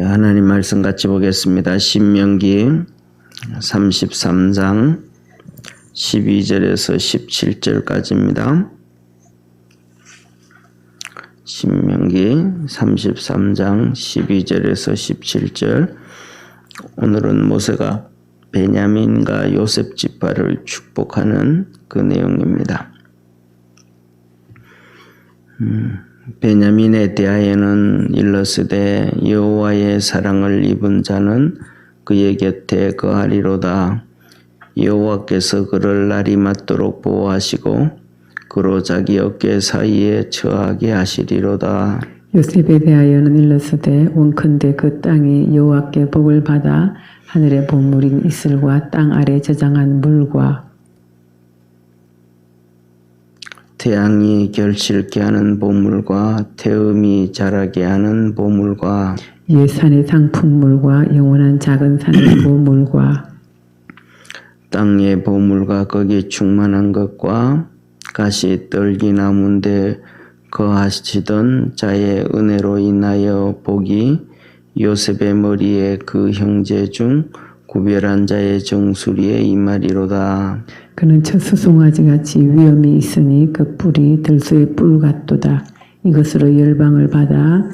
하나님 말씀 같이 보겠습니다. 신명기 33장 12절에서 17절까지입니다. 신명기 33장 12절에서 17절. 오늘은 모세가 베냐민과 요셉 지파를 축복하는 그 내용입니다. 베냐민에 대하여는 일러스되 여호와의 사랑을 입은 자는 그의 곁에 거하리로다. 여호와께서 그를 날이 맞도록 보호하시고 그로 자기 어깨 사이에 처하게 하시리로다. 요셉에 대하여는 일러스되 원컨대 그 땅이 여호와께 복을 받아 하늘의 보물인 이슬과 땅 아래 저장한 물과 태양이 결실케 하는 보물과 태음이 자라게 하는 보물과 옛산의 상품물과 영원한 작은 산의 보물과 땅의 보물과 거기 충만한 것과 가시 떨기나무인데 거하시던 자의 은혜로 인하여 복이 요셉의 머리에 그 형제 중 구별한 자의 정수리에 임하리로다. 그는 첫 수송아지같이 위엄이 있으니 그 뿔이 들소의 뿔 같도다. 이것으로 열방을 받아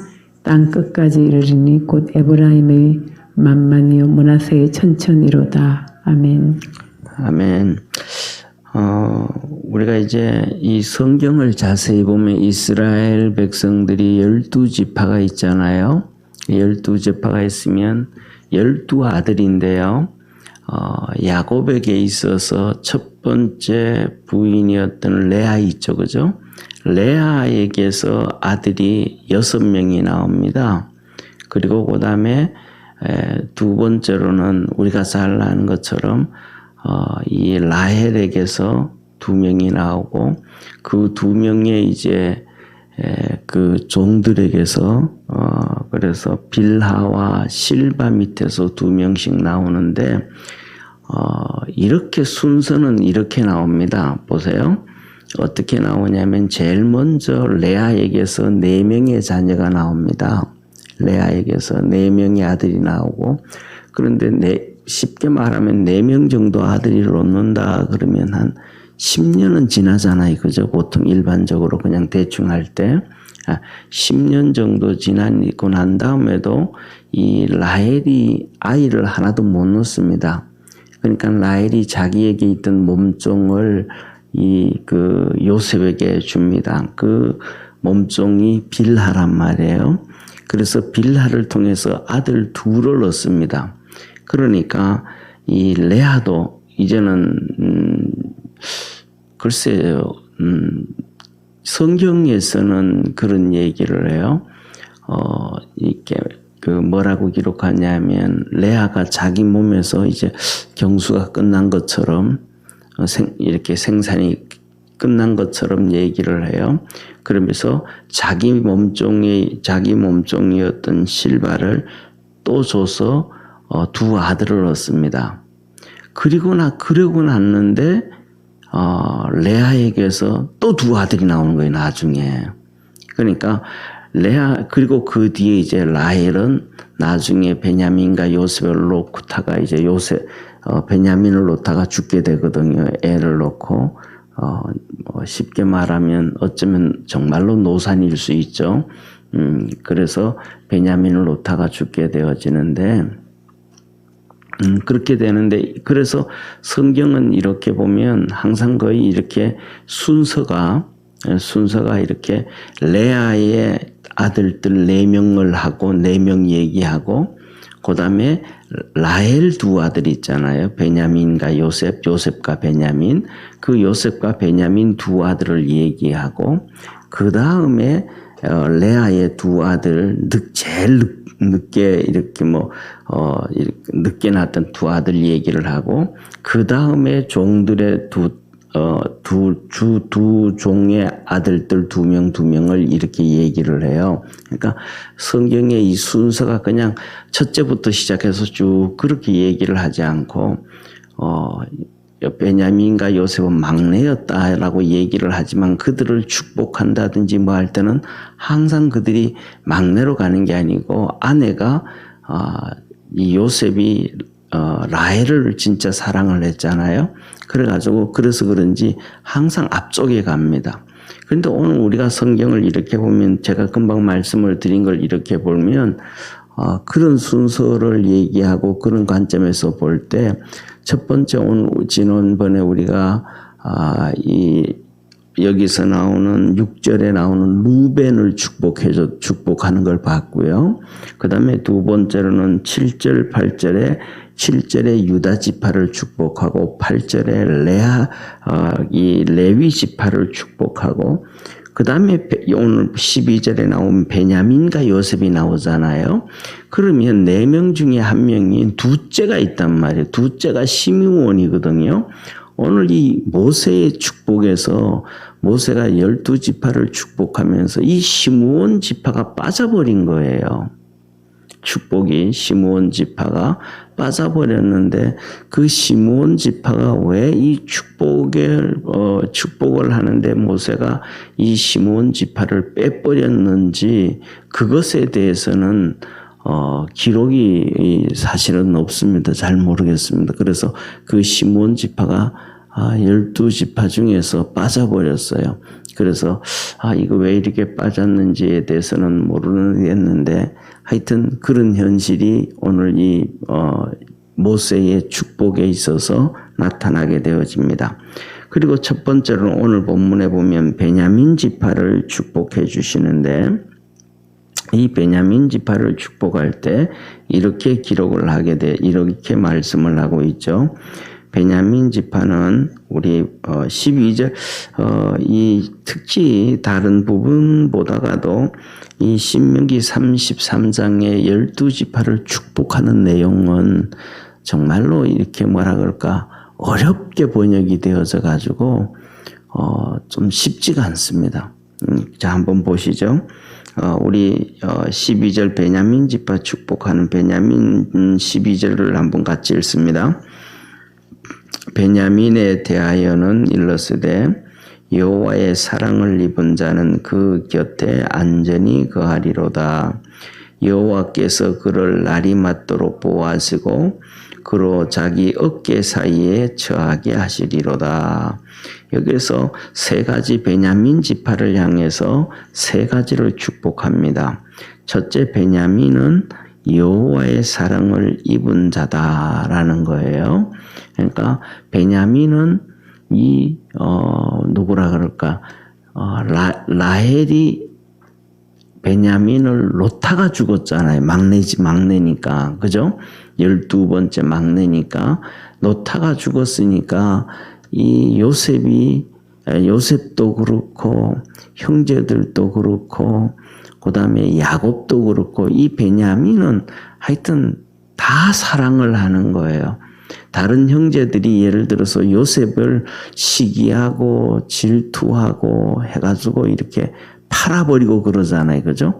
땅 끝까지 이르리니 곧 에브라임의 만만이요 므낫세의 천천이로다. 아멘. 아멘. 우리가 이제 이 성경을 자세히 보면 이스라엘 백성들이 12지파가 있잖아요. 12지파가 있으면 12아들인데요. 야곱에게 있어서 첫 번째 부인이었던 레아 있죠, 그죠? 레아에게서 아들이 6명이 나옵니다. 그리고 그 다음에 두 번째로는 우리가 잘 아는 것처럼 이 라헬에게서 2명이 나오고 그 2명의 이제 그 종들에게서 그래서 빌하와 실바 밑에서 2명씩 나오는데 이렇게 순서는 이렇게 나옵니다. 보세요. 어떻게 나오냐면 제일 먼저 레아에게서 4명의 자녀가 나옵니다. 레아에게서 4명의 아들이 나오고 그런데 쉽게 말하면 4명 정도 아들이 놓는다 그러면 한 10년은 지나잖아요. 그죠? 보통 일반적으로 그냥 대충 할 때 10년 정도 지나고 난 다음에도 이 라헬이 아이를 하나도 못 놓습니다. 그러니까 라헬이 자기에게 있던 몸종을 그 요셉에게 줍니다. 그 몸종이 빌하란 말이에요. 그래서 빌하를 통해서 아들 2를 얻습니다. 그러니까 이 레아도 이제는 글쎄요, 성경에서는 그런 얘기를 해요. 이렇게 그 뭐라고 기록하냐면 레아가 자기 몸에서 이제 경수가 끝난 것처럼 이렇게 생산이 끝난 것처럼 얘기를 해요. 그러면서 자기 몸종이었던 실바를 또 줘서 2 아들을 얻습니다. 그러고 났는데 레아에게서 또 2 아들이 나오는 거예요, 나중에. 그러니까 그리고 그 뒤에 이제 라헬은 나중에 베냐민과 요셉을 놓다가 이제 베냐민을 놓다가 죽게 되거든요. 애를 놓고. 쉽게 말하면 어쩌면 정말로 노산일 수 있죠. 그래서 베냐민을 놓다가 죽게 되어지는데, 그렇게 되는데, 그래서 성경은 이렇게 보면 항상 거의 이렇게 순서가 이렇게 레아의 아들들 4명을 하고 4명 얘기하고, 그 다음에 라헬 2 아들이 있잖아요. 베냐민과 요셉과 베냐민. 그 요셉과 베냐민 2 아들을 얘기하고, 그 다음에 레아의 2 아들, 제일 늦게 이렇게 이렇게 늦게 낳았던 2 아들 얘기를 하고, 그 다음에 종들의 두 종의 아들들 2명을 이렇게 얘기를 해요. 그러니까 성경의 이 순서가 그냥 첫째부터 시작해서 쭉 그렇게 얘기를 하지 않고, 베냐민과 요셉은 막내였다라고 얘기를 하지만 그들을 축복한다든지 뭐 할 때는 항상 그들이 막내로 가는 게 아니고 아내가 이 요셉이 라헬을 진짜 사랑을 했잖아요. 그래서 그런지 항상 앞쪽에 갑니다. 그런데 오늘 우리가 성경을 이렇게 보면, 제가 금방 말씀을 드린 걸 이렇게 보면 그런 순서를 얘기하고 그런 관점에서 볼 때, 첫 번째 오늘 지난번에 우리가 여기서 나오는 6절에 나오는 루벤을 축복하는 걸 봤고요. 그 다음에 두 번째로는 7절, 7절에 유다 지파를 축복하고 8절에 이 레위 지파를 축복하고, 그 다음에 오늘 12절에 나온 베냐민과 요셉이 나오잖아요. 그러면 4명 중에 한 명이 둘째가 있단 말이에요. 둘째가 시므온이거든요. 오늘 이 모세의 축복에서 모세가 12지파를 축복하면서 이 시므온 지파가 빠져버린 거예요. 축복이 시므온 지파가 빠져버렸는데, 그 시므온 지파가 왜 이 축복을 하는데 모세가 이 시므온 지파를 빼버렸는지, 그것에 대해서는 기록이 사실은 없습니다. 잘 모르겠습니다. 그래서 그 시므온 지파가 12지파 중에서 빠져버렸어요. 그래서 이거 왜 이렇게 빠졌는지에 대해서는 모르겠는데, 하여튼 그런 현실이 오늘 이 모세의 축복에 있어서 나타나게 되어집니다. 그리고 첫 번째로 오늘 본문에 보면 베냐민 지파를 축복해 주시는데, 이 베냐민 지파를 축복할 때 이렇게 기록을 이렇게 말씀을 하고 있죠. 베냐민 지파는 우리 12절 이 특히 다른 부분보다가도 이 신명기 33장의 12지파를 축복하는 내용은 정말로 이렇게 뭐라 그럴까, 어렵게 번역이 되어져 가지고 좀 쉽지가 않습니다. 자, 한번 보시죠. 우리 12절 베냐민 지파 축복하는 베냐민 12절을 한번 같이 읽습니다. 베냐민에 대하여는 일러스되 여호와의 사랑을 입은 자는 그 곁에 안전히 거하리로다. 여호와께서 그를 날이 맞도록 보호하시고 그로 자기 어깨 사이에 처하게 하시리로다. 여기서 세 가지 베냐민 지파를 향해서 세 가지를 축복합니다. 첫째, 베냐민은 여호와의 사랑을 입은 자다라는 거예요. 그러니까 베냐민은 누구라 그럴까, 라헬이 베냐민을 놓다가 죽었잖아요. 막내니까. 그죠? 12번째 막내니까 놓다가 죽었으니까 이 요셉도 그렇고 형제들도 그렇고 그 다음에 야곱도 그렇고 이 베냐민은 하여튼 다 사랑을 하는 거예요. 다른 형제들이 예를 들어서 요셉을 시기하고 질투하고 해가지고 이렇게 팔아버리고 그러잖아요. 그죠?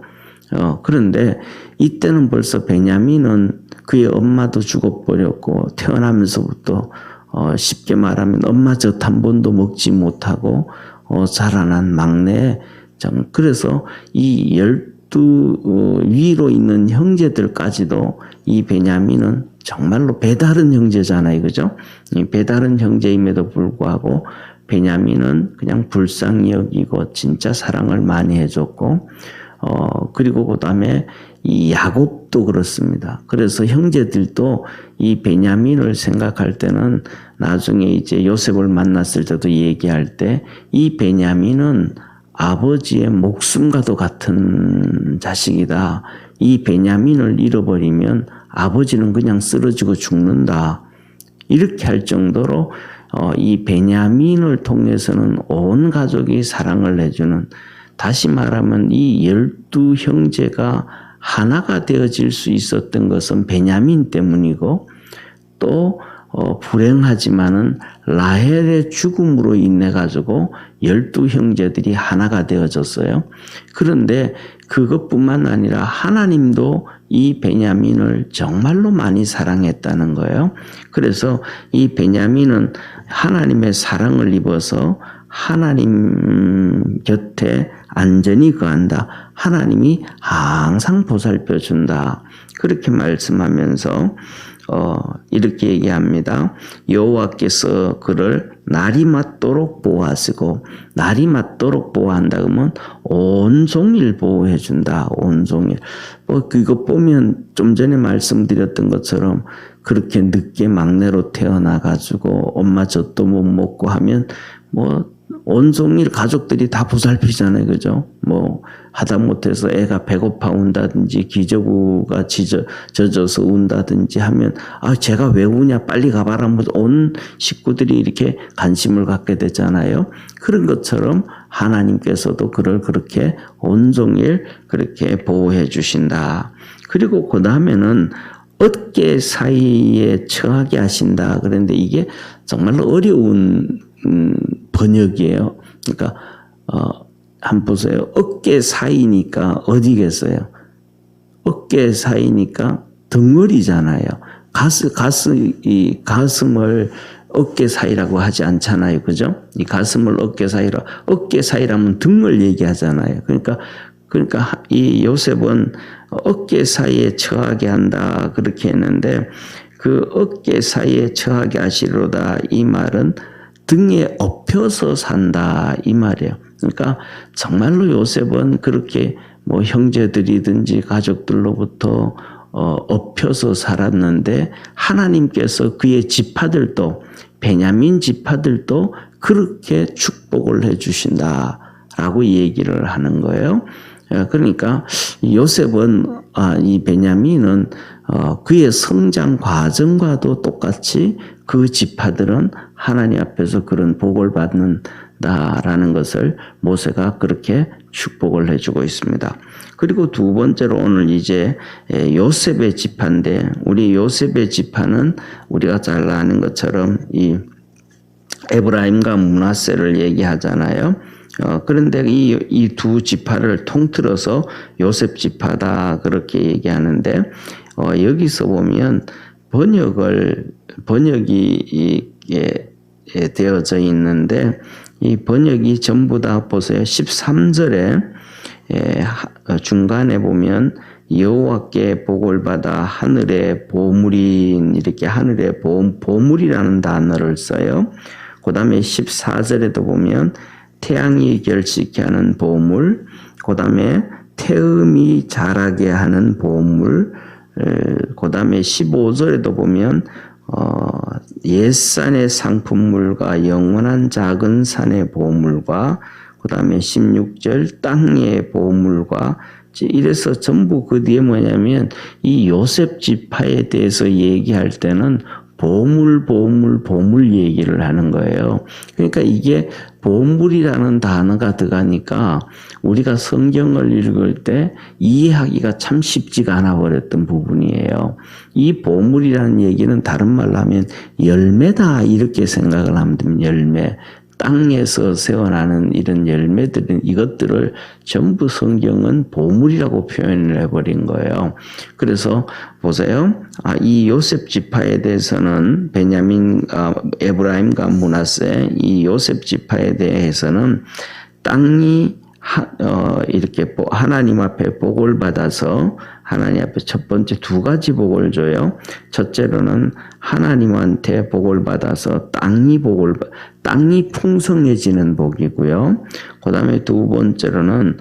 그런데 이때는 벌써 베냐민은 그의 엄마도 죽어버렸고 태어나면서부터 쉽게 말하면 엄마 젖 한 번도 먹지 못하고 자라난 막내. 그래서 이 12 위로 있는 형제들까지도 이 베냐민은 정말로 배다른 형제잖아요. 그죠? 이 배다른 형제임에도 불구하고 베냐민은 그냥 불쌍히 여기고 진짜 사랑을 많이 해줬고, 그리고 그 다음에 이 야곱도 그렇습니다. 그래서 형제들도 이 베냐민을 생각할 때는 나중에 이제 요셉을 만났을 때도 얘기할 때 이 베냐민은 아버지의 목숨과도 같은 자식이다. 이 베냐민을 잃어버리면 아버지는 그냥 쓰러지고 죽는다. 이렇게 할 정도로 이 베냐민을 통해서는 온 가족이 사랑을 해주는, 다시 말하면 이 12형제가 하나가 되어질 수 있었던 것은 베냐민 때문이고, 또 불행하지만은 라헬의 죽음으로 인해 가지고 12형제들이 하나가 되어졌어요. 그런데 그것뿐만 아니라 하나님도 이 베냐민을 정말로 많이 사랑했다는 거예요. 그래서 이 베냐민은 하나님의 사랑을 입어서 하나님 곁에 안전히 거한다. 하나님이 항상 보살펴 준다. 그렇게 말씀하면서 이렇게 얘기합니다. 여호와께서 그를 날이 맞도록 보호하시고, 날이 맞도록 보호한다 그러면 온종일 보호해 준다. 온종일. 이거 보면 좀 전에 말씀드렸던 것처럼 그렇게 늦게 막내로 태어나가지고 엄마 젖도 못 먹고 하면 온종일 가족들이 다 보살피잖아요. 그죠? 하다못해서 애가 배고파 운다든지 기저구가 젖어서 운다든지 하면, 쟤가 왜 우냐? 빨리 가봐라. 온 식구들이 이렇게 관심을 갖게 되잖아요. 그런 것처럼 하나님께서도 그를 그렇게 온종일 그렇게 보호해 주신다. 그리고 그 다음에는 어깨 사이에 처하게 하신다. 그런데 이게 정말로 어려운 번역이에요. 그러니까 한번 보세요. 어깨 사이니까 어디겠어요? 어깨 사이니까 덩어리잖아요. 가슴을 어깨 사이라고 하지 않잖아요. 그죠? 이 가슴을 어깨 사이라면 등을 얘기하잖아요. 그러니까 이 요셉은 어깨 사이에 처하게 한다. 그렇게 했는데, 그 어깨 사이에 처하게 하시로다. 이 말은 등에 엎혀서 산다. 이 말이에요. 그러니까 정말로 요셉은 그렇게 형제들이든지 가족들로부터 엎혀서 살았는데, 하나님께서 그의 지파들도, 베냐민 지파들도 그렇게 축복을 해 주신다라고 얘기를 하는 거예요. 그러니까 요셉은, 이 베냐민은 그의 성장 과정과도 똑같이 그 지파들은 하나님 앞에서 그런 복을 받는다라는 것을 모세가 그렇게 축복을 해주고 있습니다. 그리고 두 번째로 오늘 이제 요셉의 지파인데, 우리 요셉의 지파는 우리가 잘 아는 것처럼 이 에브라임과 므낫세를 얘기하잖아요. 그런데 이 두 지파를 통틀어서 요셉 지파다 그렇게 얘기하는데, 여기서 보면 번역이 되어져 있는데, 이 번역이 전부 다 보세요. 13절에 중간에 보면 여호와께 복을 받아 하늘의 보물인, 이렇게 하늘의 보물이라는 단어를 써요. 그 다음에 14절에도 보면 태양이 결식케 하는 보물, 그 다음에 태음이 자라게 하는 보물, 그 다음에 15절에도 보면 옛산의 상품물과 영원한 작은 산의 보물과, 그 다음에 16절 땅의 보물과, 이래서 전부 그 뒤에 뭐냐면 이 요셉 지파에 대해서 얘기할 때는 보물 얘기를 하는 거예요. 그러니까 이게 보물이라는 단어가 들어가니까 우리가 성경을 읽을 때 이해하기가 참 쉽지가 않아 버렸던 부분이에요. 이 보물이라는 얘기는 다른 말로 하면 열매다, 이렇게 생각을 하면 됩니다. 열매. 땅에서 새어나는 이런 열매들은, 이것들을 전부 성경은 보물이라고 표현을 해버린 거예요. 그래서 보세요. 이 요셉 지파에 대해서는 베냐민, 에브라임과 므낫세, 이 요셉 지파에 대해서는 땅이 이렇게 하나님 앞에 복을 받아서 하나님 앞에 첫 번째 두 가지 복을 줘요. 첫째로는 하나님한테 복을 받아서 땅이 풍성해지는 복이고요. 그 다음에 두 번째로는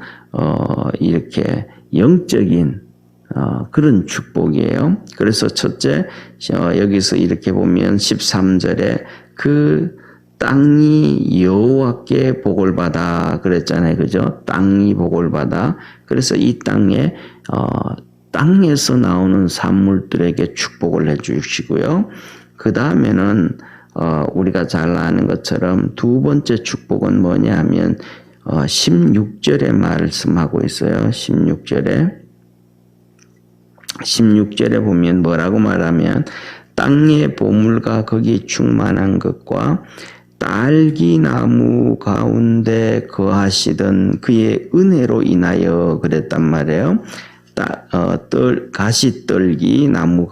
이렇게 영적인 그런 축복이에요. 그래서 첫째, 여기서 이렇게 보면 13절에 그 땅이 여호와께 복을 받아 그랬잖아요. 그죠? 땅이 복을 받아. 그래서 이 땅에서 나오는 산물들에게 축복을 해 주시고요. 그 다음에는 우리가 잘 아는 것처럼 두 번째 축복은 뭐냐 하면 16절에 말씀하고 있어요. 16절에 보면 뭐라고 말하면, 땅의 보물과 거기 충만한 것과 딸기나무 가운데 거하시던 그의 은혜로 인하여 그랬단 말이에요. 가시떨기 나무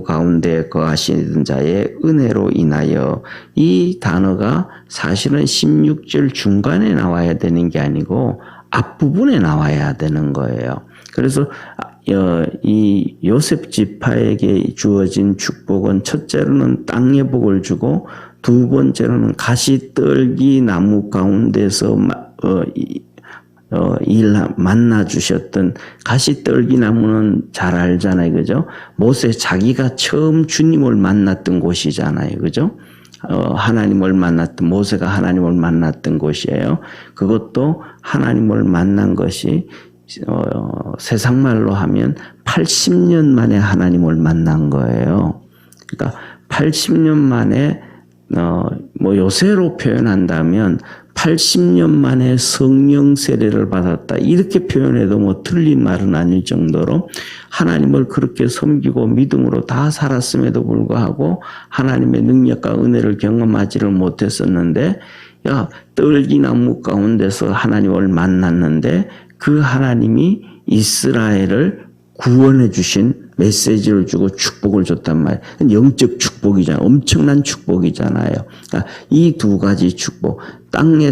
가운데 거하시던 자의 은혜로 인하여, 이 단어가 사실은 16절 중간에 나와야 되는 게 아니고 앞부분에 나와야 되는 거예요. 그래서 이 요셉 지파에게 주어진 축복은 첫째로는 땅의 복을 주고 두 번째로는 가시떨기 나무 가운데서 만나 주셨던 가시떨기 나무는 잘 알잖아요, 그죠? 모세 자기가 처음 주님을 만났던 곳이잖아요, 그죠? 하나님을 만났던 모세가 하나님을 만났던 곳이에요. 그것도 하나님을 만난 것이 세상 말로 하면 80년 만에 하나님을 만난 거예요. 그러니까 80년 만에 요새로 표현한다면 80년 만에 성령 세례를 받았다. 이렇게 표현해도 뭐 틀린 말은 아닐 정도로 하나님을 그렇게 섬기고 믿음으로 다 살았음에도 불구하고 하나님의 능력과 은혜를 경험하지를 못했었는데, 떨기나무 가운데서 하나님을 만났는데 그 하나님이 이스라엘을 구원해 주신 메시지를 주고 축복을 줬단 말이에요. 영적 축복이잖아요. 엄청난 축복이잖아요. 그러니까 이 두 가지 축복, 땅의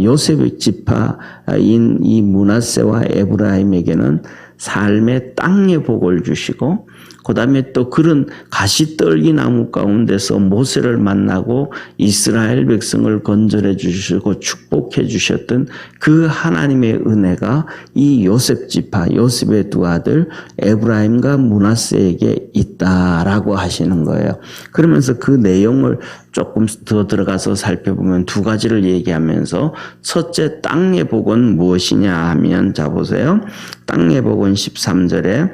요셉의 지파인 이 므낫세와 에브라임에게는 삶의 땅의 복을 주시고, 그 다음에 또 그런 가시떨기 나무 가운데서 모세를 만나고 이스라엘 백성을 건설해 주시고 축복해 주셨던 그 하나님의 은혜가 이 요셉 지파, 요셉의 두 아들 에브라임과 므낫세에게 있다라고 하시는 거예요. 그러면서 그 내용을 조금 더 들어가서 살펴보면 두 가지를 얘기하면서, 첫째 땅의 복은 무엇이냐 하면, 자 보세요. 땅의 복은 13절에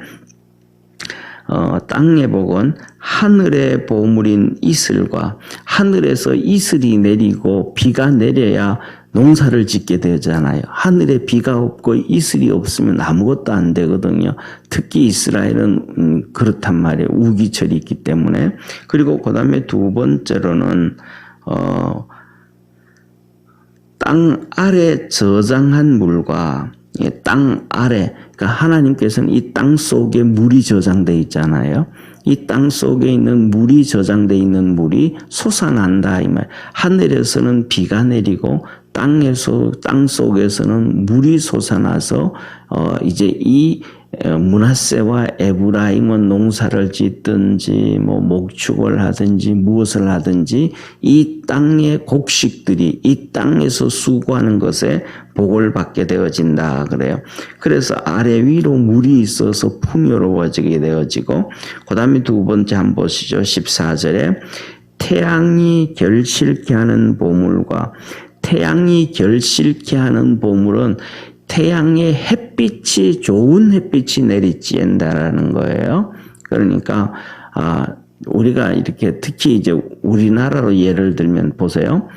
땅의 복은 하늘의 보물인 이슬과, 하늘에서 이슬이 내리고 비가 내려야 농사를 짓게 되잖아요. 하늘에 비가 없고 이슬이 없으면 아무것도 안 되거든요. 특히 이스라엘은 그렇단 말이에요. 우기철이 있기 때문에. 그리고 그 다음에 두 번째로는 땅 아래 저장한 물과 땅 아래, 그러니까 하나님께서는 이 땅 속에 물이 저장되어 있잖아요. 이 땅 속에 있는 물이 저장되어 있는 물이 솟아난다 이 말. 하늘에서는 비가 내리고 땅 속에서는 물이 솟아나서 이제 이 므낫세와 에브라임은 농사를 짓든지 뭐 목축을 하든지 무엇을 하든지 이 땅의 곡식들이 이 땅에서 수고하는 것에 복을 받게 되어진다 그래요. 그래서 아래 위로 물이 있어서 풍요로워지게 되어지고, 그 다음에 두 번째 한번 보시죠. 14절에 태양이 결실케 하는 보물과, 태양이 결실케 하는 보물은 태양의 햇빛이, 좋은 햇빛이 내리쬐는다라는 거예요. 그러니까 우리가 이렇게 특히 이제 우리나라로 예를 들면 보세요.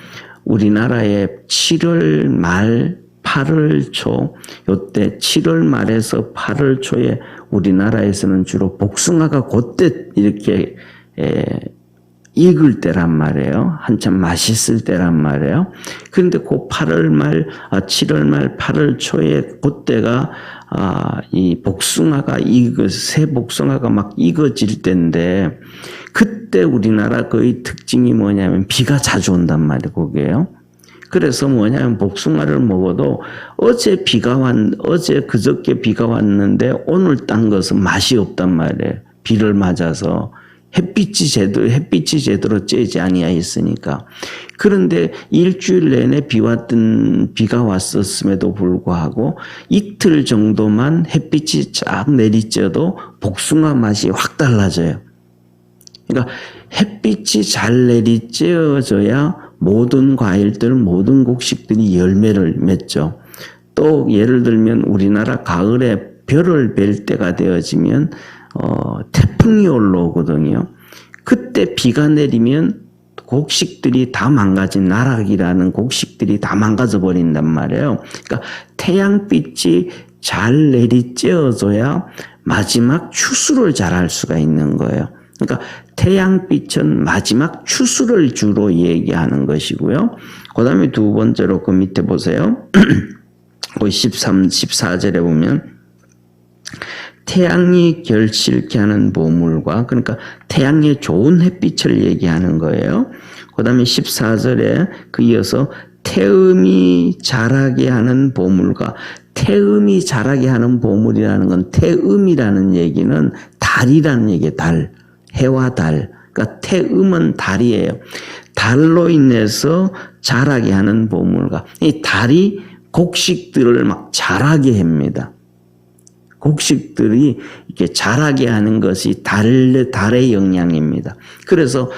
우리나라의 7월 말 8월 초, 요때 7월 말에서 8월 초에 우리나라에서는 주로 복숭아가 그때 이렇게 익을 때란 말이에요. 한참 맛있을 때란 말이에요. 그런데 그 7월 말 8월 초에 그때가 이 복숭아가 새 복숭아가 막 익어질 때인데, 그때 우리나라 거의 특징이 뭐냐면 비가 자주 온단 말이에요. 거기에요. 그래서 뭐냐면 복숭아를 먹어도 어제 그저께 비가 왔는데 오늘 딴 것은 맛이 없단 말이에요. 비를 맞아서. 햇빛이 제대로 쬐지 아니하였으니까. 그런데 일주일 내내 비가 왔었음에도 불구하고 이틀 정도만 햇빛이 쫙 내리쬐도 복숭아 맛이 확 달라져요. 그러니까 햇빛이 잘 내리쬐어져야 모든 과일들, 모든 곡식들이 열매를 맺죠. 또 예를 들면 우리나라 가을에 별을 뵐 때가 되어지면 태풍이 올라오거든요. 그때 비가 내리면 곡식들이 다 망가진, 나락이라는 곡식들이 다 망가져 버린단 말이에요. 그러니까 태양빛이 잘 내리쬐어져야 마지막 추수를 잘할 수가 있는 거예요. 그러니까 태양빛은 마지막 추수를 주로 얘기하는 것이고요. 그 다음에 두 번째로 그 밑에 보세요. 14절에 보면 태양이 결실케 하는 보물과, 그러니까 태양의 좋은 햇빛을 얘기하는 거예요. 그 다음에 14절에 그 이어서 태음이 자라게 하는 보물과 태음이 자라게 하는 보물이라는 건 태음이라는 얘기는 달이라는 얘기예요. 달. 해와 달. 그러니까 태음은 달이에요. 달로 인해서 자라게 하는 보물과 이 달이 곡식들을 막 자라게 합니다. 곡식들이 이렇게 자라게 하는 것이 달의 영향입니다. 그래서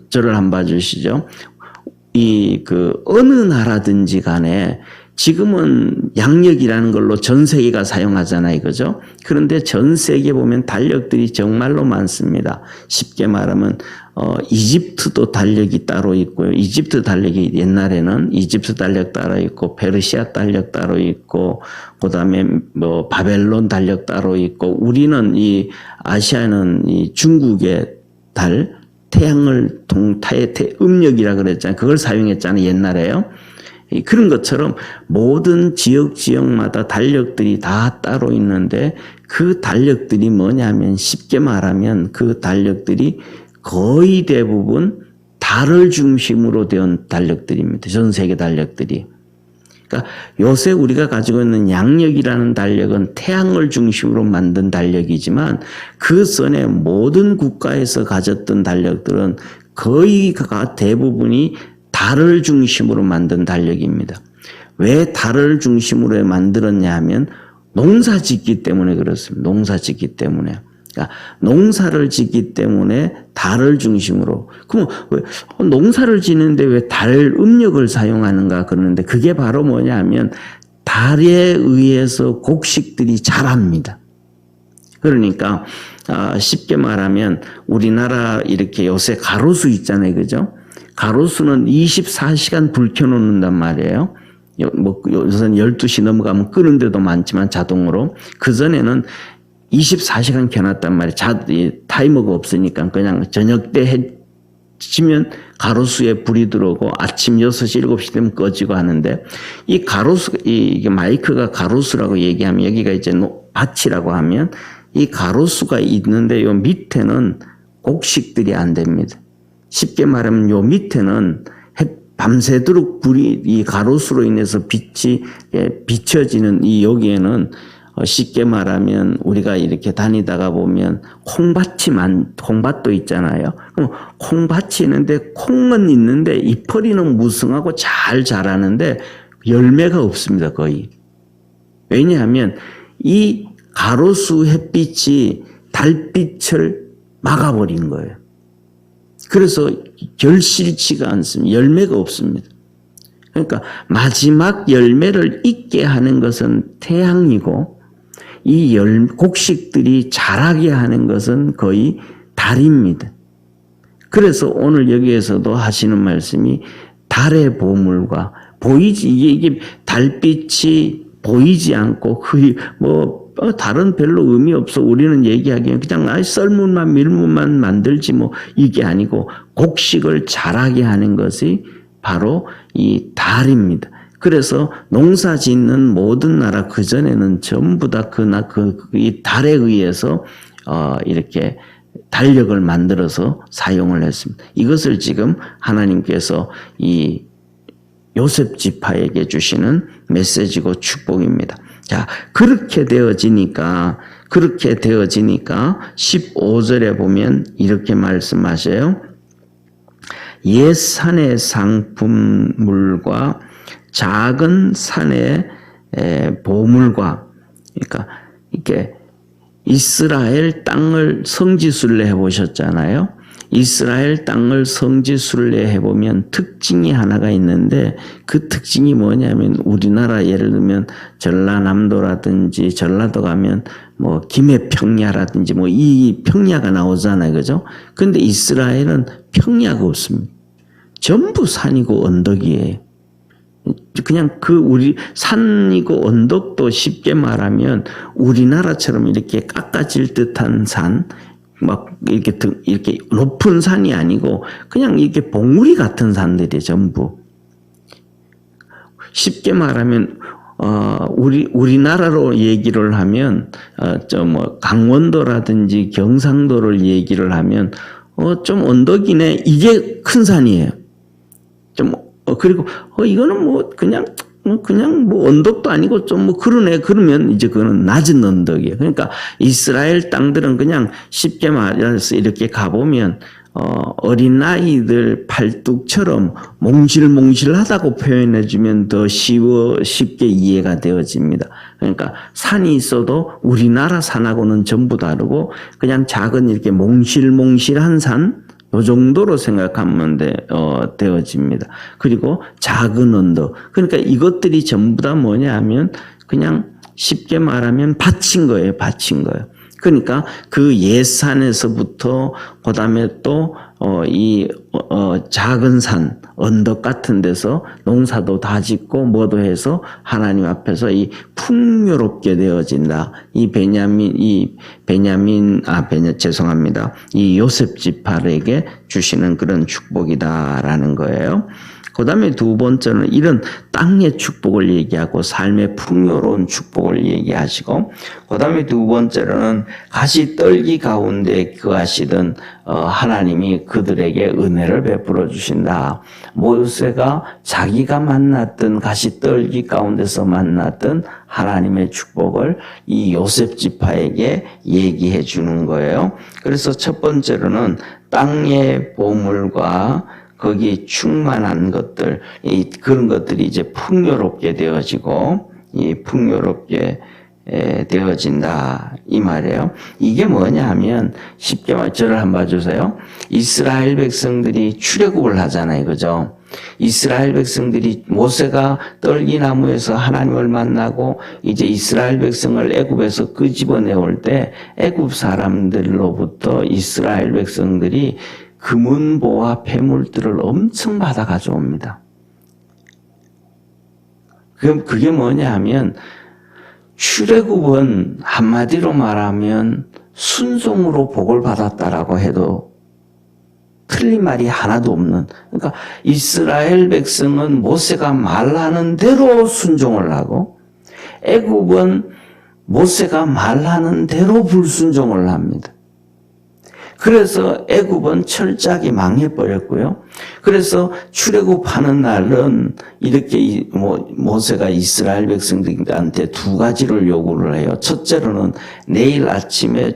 저를 한번 봐주시죠. 어느 나라든지 간에 지금은 양력이라는 걸로 전 세계가 사용하잖아요. 그죠? 그런데 전 세계에 보면 달력들이 정말로 많습니다. 쉽게 말하면 이집트도 달력이 따로 있고요. 이집트 달력이 옛날에는 이집트 달력 따로 있고 페르시아 달력 따로 있고 그다음에 뭐 바벨론 달력 따로 있고 우리는 이 아시아는 이 중국의 달 태양을 음력이라 그랬잖아요. 그걸 사용했잖아요. 옛날에요. 그런 것처럼 모든 지역마다 달력들이 다 따로 있는데 그 달력들이 뭐냐면 쉽게 말하면 그 달력들이 거의 대부분 달을 중심으로 된 달력들입니다. 전 세계 달력들이. 그러니까 요새 우리가 가지고 있는 양력이라는 달력은 태양을 중심으로 만든 달력이지만 그 전에 모든 국가에서 가졌던 달력들은 거의 대부분이 달을 중심으로 만든 달력입니다. 왜 달을 중심으로 만들었냐 하면 농사 짓기 때문에 그렇습니다. 농사 짓기 때문에. 그러니까 농사를 짓기 때문에 달을 중심으로. 그럼 농사를 짓는데 왜 달 음력을 사용하는가 그러는데 그게 바로 뭐냐 하면 달에 의해서 곡식들이 자랍니다. 그러니까 쉽게 말하면 우리나라 이렇게 요새 가로수 있잖아요. 그죠? 가로수는 24시간 불 켜놓는단 말이에요. 요새는 12시 넘어가면 끄는 데도 많지만 자동으로. 그전에는 24시간 켜놨단 말이에요. 타이머가 없으니까 그냥 저녁 때 해지면 가로수에 불이 들어오고 아침 6시, 7시 되면 꺼지고 하는데 이 가로수, 이게 마이크가 가로수라고 얘기하면 여기가 이제 밭이라고 하면 이 가로수가 있는데 요 밑에는 곡식들이 안 됩니다. 쉽게 말하면 요 밑에는 밤새도록 불이 이 가로수로 인해서 빛이 비춰지는 이 여기에는 쉽게 말하면 우리가 이렇게 다니다가 보면 콩밭도 있잖아요. 그럼 콩밭이 있는데 콩은 있는데 잎허리는 무성하고 잘 자라는데 열매가 없습니다. 거의. 왜냐하면 이 가로수 햇빛이 달빛을 막아버린 거예요. 그래서 결실치가 않습니다. 열매가 없습니다. 그러니까 마지막 열매를 잇게 하는 것은 태양이고 이 곡식들이 자라게 하는 것은 거의 달입니다. 그래서 오늘 여기에서도 하시는 말씀이 달의 보물과 이게 달빛이 보이지 않고 달은 별로 의미 없어. 우리는 얘기하기엔 그냥 썰물만 밀물만 만들지 뭐 이게 아니고 곡식을 자라게 하는 것이 바로 이 달입니다. 그래서 농사 짓는 모든 나라 그전에는 전부 다 이 달에 의해서 이렇게 달력을 만들어서 사용을 했습니다. 이것을 지금 하나님께서 이 요셉 지파에게 주시는 메시지고 축복입니다. 자, 그렇게 되어지니까 15절에 보면 이렇게 말씀하셔요. 옛 산의 상품물과 작은 산의 보물과, 그러니까 이렇게 이스라엘 땅을 성지순례 해보셨잖아요. 이스라엘 땅을 성지순례 해보면 특징이 하나가 있는데 그 특징이 뭐냐면 우리나라 예를 들면 전라남도라든지 전라도 가면 뭐 김해평야라든지 뭐 이 평야가 나오잖아요. 그죠? 근데 이스라엘은 평야가 없습니다. 전부 산이고 언덕이에요. 그냥 우리 산이고 언덕도 쉽게 말하면 우리나라처럼 이렇게 깎아질 듯한 산, 막 이렇게 높은 산이 아니고 그냥 이렇게 봉우리 같은 산들이 전부. 쉽게 말하면 우리나라로 얘기를 하면 강원도라든지 경상도를 얘기를 하면 좀 언덕이네. 이게 큰 산이에요. 좀 그리고 이거는 뭐 그냥 뭐 언덕도 아니고 좀 뭐 그러네. 그러면 이제 그거는 낮은 언덕이에요. 그러니까 이스라엘 땅들은 그냥 쉽게 말해서 이렇게 가보면 어린아이들 팔뚝처럼 몽실몽실하다고 표현해주면 더 쉽게 이해가 되어집니다. 그러니까 산이 있어도 우리나라 산하고는 전부 다르고 그냥 작은 이렇게 몽실몽실한 산, 요 정도로 생각하면 되어집니다. 그리고 작은 언덕. 그러니까 이것들이 전부 다 뭐냐 하면 그냥 쉽게 말하면 받친 거예요. 받친 거예요. 그러니까 그 옛산에서부터 그다음에 또 작은 산 언덕 같은 데서 농사도 다 짓고 뭐도 해서 하나님 앞에서 이 풍요롭게 되어진다. 이 죄송합니다. 이 요셉 지파에게 주시는 그런 축복이다라는 거예요. 그 다음에 두 번째는 이런 땅의 축복을 얘기하고 삶의 풍요로운 축복을 얘기하시고, 그 다음에 두 번째로는 가시떨기 가운데 거하시던 하나님이 그들에게 은혜를 베풀어 주신다. 모세가 자기가 만났던 가시떨기 가운데서 만났던 하나님의 축복을 이 요셉 지파에게 얘기해 주는 거예요. 그래서 첫 번째로는 땅의 보물과 거기 충만한 것들, 그런 것들이 이제 풍요롭게 되어지고, 풍요롭게 되어진다. 이 말이에요. 이게 뭐냐 하면, 쉽게 말, 저를 한번 봐주세요. 이스라엘 백성들이 출애굽을 하잖아요. 그죠? 이스라엘 백성들이 모세가 떨기나무에서 하나님을 만나고 이제 이스라엘 백성을 애굽에서 끄집어내올 때 애굽 사람들로부터 이스라엘 백성들이 금은보와 폐물들을 엄청 받아 가져옵니다. 그럼 그게 뭐냐 하면 출애굽은 한마디로 말하면 순종으로 복을 받았다라고 해도 틀린 말이 하나도 없는, 그러니까 이스라엘 백성은 모세가 말하는 대로 순종을 하고 애굽은 모세가 말하는 대로 불순종을 합니다. 그래서 애굽은 철저하게 망해버렸고요. 그래서 출애굽하는 날은 이렇게 모세가 이스라엘 백성들한테 두 가지를 요구를 해요. 첫째로는 내일 아침에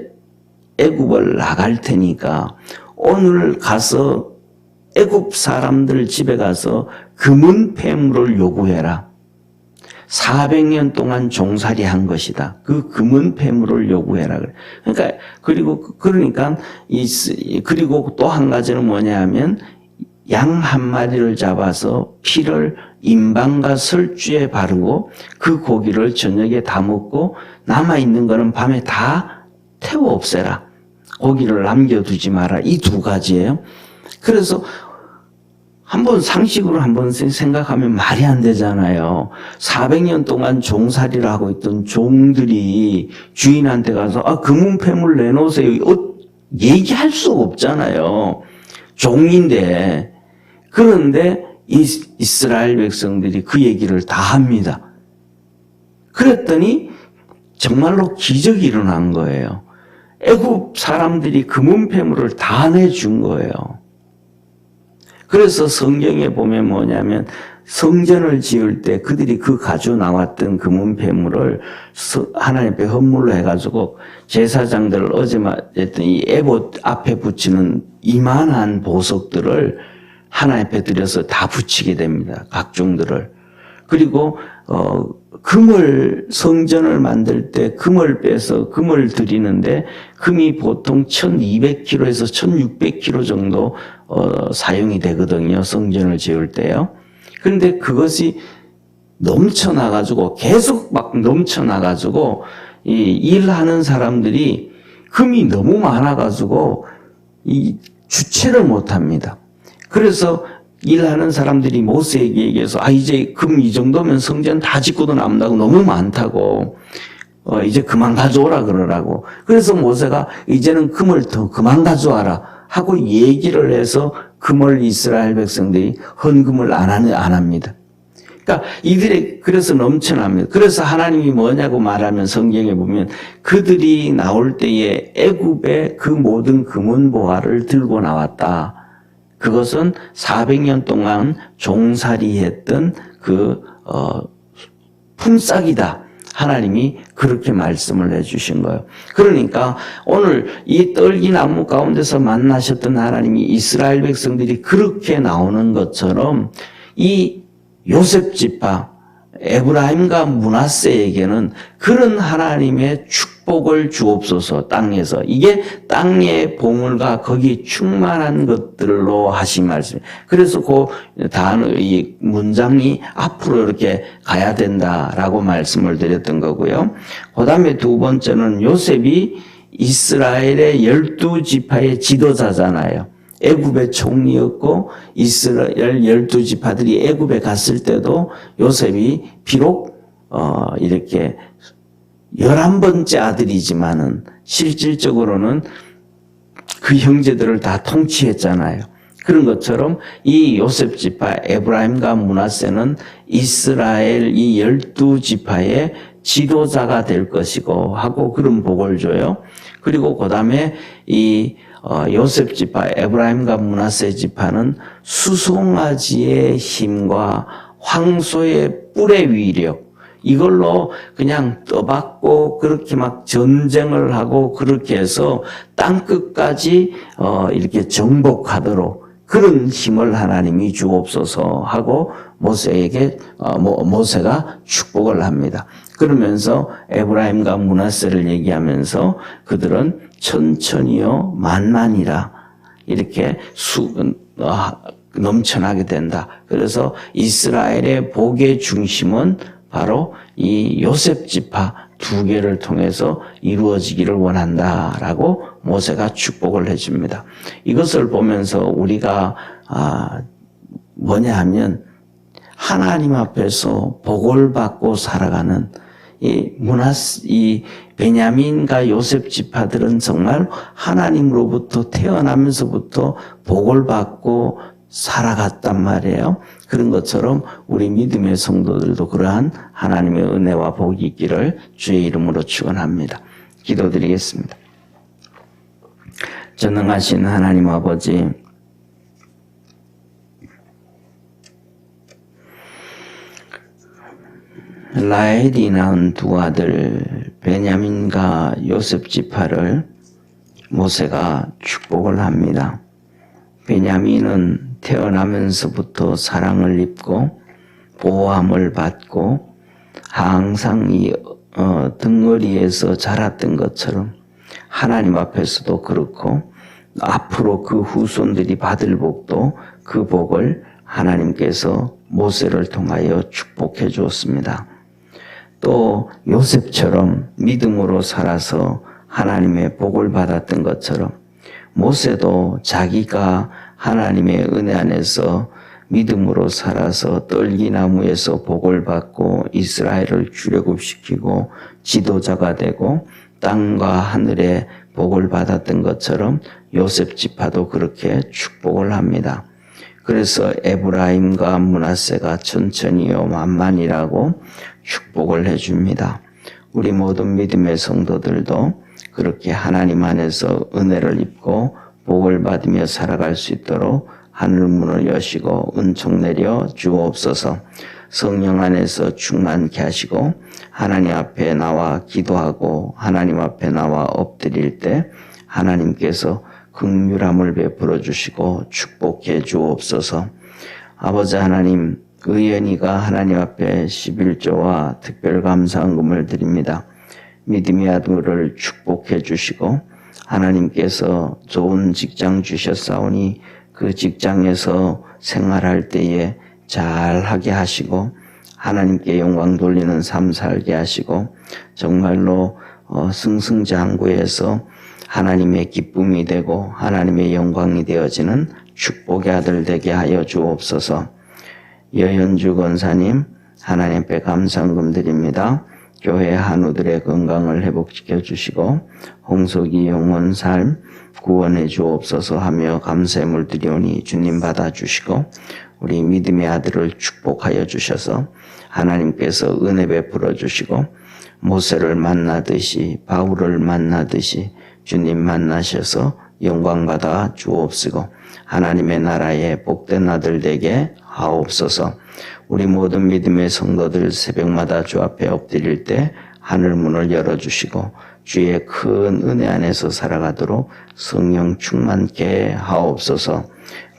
애굽을 나갈 테니까 오늘 가서 애굽 사람들 집에 가서 금은 폐물을 요구해라. 400년 동안 종살이 한 것이다. 그 금은 폐물을 요구해라. 그러니까, 그리고 또 한 가지는 뭐냐 하면, 양 한 마리를 잡아서 피를 인방과 설주에 바르고 그 고기를 저녁에 다 먹고 남아있는 거는 밤에 다 태워 없애라. 고기를 남겨두지 마라. 이 두 가지예요. 그래서 한번 상식으로 한번 생각하면 말이 안 되잖아요. 400년 동안 종살이를 하고 있던 종들이 주인한테 가서 금은 폐물 내놓으세요. 얘기할 수 없잖아요. 종인데. 그런데 이스라엘 백성들이 그 얘기를 다 합니다. 그랬더니 정말로 기적이 일어난 거예요. 애굽 사람들이 금은 폐물을 다 내준 거예요. 그래서 성경에 보면 뭐냐면 성전을 지을 때 그들이 그 가져 나왔던 금은 폐물을 하나님 앞에 헌물로 해가지고 제사장들 어제 말했던 이 에봇 앞에 붙이는 이만한 보석들을 하나님 앞에 들여서 다 붙이게 됩니다. 각종들을. 그리고 금을 성전을 만들 때 금을 빼서 금을 드리는데 금이 보통 1200kg에서 1600kg 정도 사용이 되거든요. 성전을 지을 때요. 그런데 그것이 넘쳐나가지고 계속 막 넘쳐나가지고 이 일하는 사람들이 금이 너무 많아가지고 이 주체를 못합니다. 그래서 일하는 사람들이 모세에게 얘기해서 이제 금 이 정도면 성전 다 짓고도 남다고 너무 많다고 이제 그만 가져오라 그러라고. 그래서 모세가 이제는 금을 더 그만 가져와라 하고 얘기를 해서 금을 이스라엘 백성들이 헌금을 안 합니다. 그러니까 이들이 그래서 넘쳐납니다. 그래서 하나님이 뭐냐고 말하면 성경에 보면 그들이 나올 때에 애굽의 그 모든 금은 보화를 들고 나왔다. 그것은 400년 동안 종살이했던 품삯이다. 하나님이 그렇게 말씀을 해주신 거예요. 그러니까 오늘 이 떨기나무 가운데서 만나셨던 하나님이 이스라엘 백성들이 그렇게 나오는 것처럼 이 요셉 지파 에브라임과 므낫세에게는 그런 하나님의 축복을 주옵소서. 땅에서 이게 땅의 보물과 거기 충만한 것들로 하신 말씀이에요. 그래서 이 문장이 앞으로 이렇게 가야 된다라고 말씀을 드렸던 거고요. 그 다음에 두 번째는 요셉이 이스라엘의 12지파의 지도자잖아요. 애굽의 총리였고 이스라엘 12지파들이 애굽에 갔을 때도 요셉이 비록 이렇게 11번째 아들이지만은 실질적으로는 그 형제들을 다 통치했잖아요. 그런 것처럼 이 요셉 지파 에브라임과 므낫세는 이스라엘 이 12지파의 지도자가 될 것이고 하고 그런 복을 줘요. 그리고 그 다음에 이 요셉 지파, 에브라임과 므낫세 지파는 수송아지의 힘과 황소의 뿔의 위력, 이걸로 그냥 떠받고 그렇게 막 전쟁을 하고 그렇게 해서 땅끝까지 이렇게 정복하도록 그런 힘을 하나님이 주옵소서 하고 모세가 축복을 합니다. 그러면서 에브라임과 므낫세를 얘기하면서 그들은 천천히요 만만이라 이렇게 넘쳐나게 된다. 그래서 이스라엘의 복의 중심은 바로 이 요셉 지파 2개를 통해서 이루어지기를 원한다라고 모세가 축복을 해줍니다. 이것을 보면서 우리가 뭐냐 하면 하나님 앞에서 복을 받고 살아가는 이 베냐민과 요셉 지파들은 정말 하나님으로부터 태어나면서부터 복을 받고 살아갔단 말이에요. 그런 것처럼 우리 믿음의 성도들도 그러한 하나님의 은혜와 복이 있기를 주의 이름으로 축원합니다. 기도드리겠습니다. 전능하신 하나님 아버지, 라헬이 낳은 2 아들 베냐민과 요셉 지파를 모세가 축복을 합니다. 베냐민은 태어나면서부터 사랑을 입고 보호함을 받고 항상 이 등거리에서 자랐던 것처럼 하나님 앞에서도 그렇고 앞으로 그 후손들이 받을 복도 그 복을 하나님께서 모세를 통하여 축복해 주었습니다. 또 요셉처럼 믿음으로 살아서 하나님의 복을 받았던 것처럼 모세도 자기가 하나님의 은혜 안에서 믿음으로 살아서 떨기나무에서 복을 받고 이스라엘을 출애굽시키고 지도자가 되고 땅과 하늘의 복을 받았던 것처럼 요셉 지파도 그렇게 축복을 합니다. 그래서 에브라임과 므낫세가 천천히요 만만이라고 축복을 해줍니다. 우리 모든 믿음의 성도들도 그렇게 하나님 안에서 은혜를 입고 복을 받으며 살아갈 수 있도록 하늘문을 여시고 은총 내려 주옵소서. 성령 안에서 충만케 하시고 하나님 앞에 나와 기도하고 하나님 앞에 나와 엎드릴 때 하나님께서 긍휼함을 베풀어 주시고 축복해 주옵소서. 아버지 하나님, 의연이가 하나님 앞에 11조와 특별 감사헌금을 드립니다. 믿음의 아들을 축복해 주시고 하나님께서 좋은 직장 주셨사오니 그 직장에서 생활할 때에 잘하게 하시고 하나님께 영광 돌리는 삶 살게 하시고 정말로 승승장구해서 하나님의 기쁨이 되고 하나님의 영광이 되어지는 축복의 아들 되게 하여 주옵소서. 여현주 권사님 하나님 앞에 감사헌금 드립니다. 교회 한우들의 건강을 회복시켜 주시고 홍석이 영혼 삶 구원해 주옵소서 하며 감사함을 드리오니 주님 받아주시고 우리 믿음의 아들을 축복하여 주셔서 하나님께서 은혜 베풀어 주시고 모세를 만나듯이 바울을 만나듯이 주님 만나셔서 영광 받아 주옵시고 하나님의 나라에 복된 아들 되게 하옵소서. 우리 모든 믿음의 성도들 새벽마다 주 앞에 엎드릴 때 하늘 문을 열어주시고 주의 큰 은혜 안에서 살아가도록 성령 충만케 하옵소서.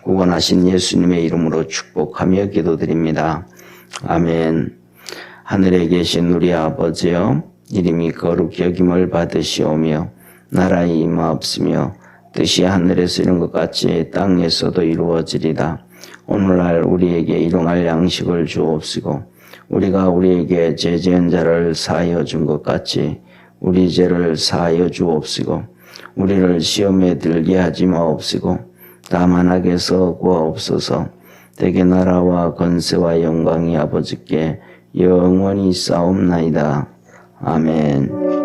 구원하신 예수님의 이름으로 축복하며 기도드립니다. 아멘. 하늘에 계신 우리 아버지여, 이름이 거룩히 여김을 받으시오며 나라의 임하옵시며 뜻이 하늘에서 이룬 것 같이 땅에서도 이루어지리다. 오늘날 우리에게 일용할 양식을 주옵시고 우리가 우리에게 죄지은 자를 사하여 준 것 같이 우리 죄를 사하여 주옵시고 우리를 시험에 들게 하지 마옵시고 다만 악에서 구하옵소서. 대개 나라와 권세와 영광이 아버지께 영원히 싸움나이다. 아멘.